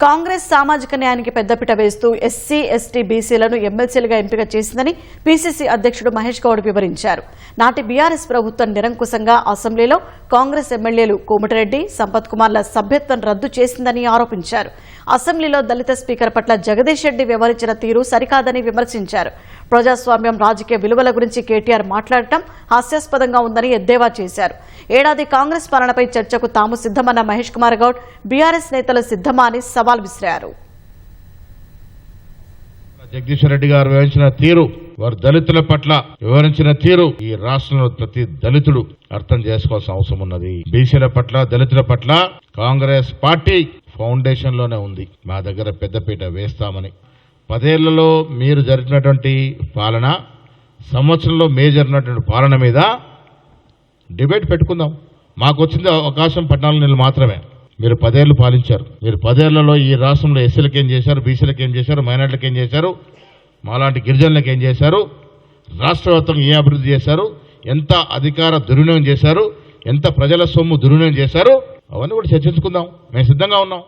కాంగ్రెస్ సామాజిక న్యాయానికి పెద్దపీట వేస్తూ ఎస్సీ ఎస్టీ బీసీలను ఎమ్మెల్సీలుగా ఎంపిక చేసిందని పీసీసీ అధ్యక్షుడు మహేష్ గౌడ్ వివరించారు. నాటి బీఆర్ఎస్ ప్రభుత్వం నిరంకుశంగా అసెంబ్లీలో కాంగ్రెస్ ఎమ్మెల్యేలు కోమటిరెడ్డి, సంపత్ కుమార్ల సభ్యత్వం రద్దు చేసిందని ఆరోపించారు. అసెంబ్లీలో దళిత స్పీకర్ పట్ల జగదీష్ రెడ్డి వ్యవహరించిన తీరు సరికాదని విమర్శించారు. ప్రజాస్వామ్యం, రాజకీయ విలువల గురించి కేటీఆర్ మాట్లాడటం హాస్యాస్పదంగా ఉందని ఎద్దేవా చేశారు. ఏడాది కాంగ్రెస్ పాలనపై చర్చకు తాము సిద్దమన్న మహేష్ కుమార్ గౌడ్ బీఆర్ఎస్ నేతలు సిద్దమా అని సవాల్ విసిరారు. జగదీష్ రెడ్డి గారు వివరించిన తీరు, వారు దళితుల పట్ల వివరించిన తీరు ఈ రాష్ట్రంలో ప్రతి దళితుడు అర్థం చేసుకోవాల్సిన అవసరం ఉన్నది. బీసీల పట్ల, దళితుల పట్ల కాంగ్రెస్ పార్టీ ఫౌండేషన్ లోనే ఉంది. మా దగ్గర పెద్దపీట వేస్తామని 10 ఏళ్లలో మీరు జరిగినటువంటి పాలన, సంవత్సరంలో మీరు జరిగినటువంటి పాలన మీద డిబేట్ పెట్టుకుందాం. మాకు వచ్చింది అవకాశం 14 నెలలు మాత్రమే. మీరు 10 ఏళ్లు పాలించారు. మీరు 10 ఏళ్లలో ఈ రాష్ట్రంలో ఎస్సీలకు ఏం చేశారు, బీసీలకు ఏం చేశారు, మైనార్టీలకు ఏం చేశారు, మాలాంటి గిరిజనులకు ఏం చేశారు, రాష్ట్ర వ్యాప్తంగా ఏ అభివృద్ధి చేశారు, ఎంత అధికార దుర్వినియోగం చేశారు, ఎంత ప్రజల సొమ్ము దుర్వినియోగం చేశారు, అవన్నీ కూడా చర్చించుకుందాం. మేము సిద్ధంగా ఉన్నాం.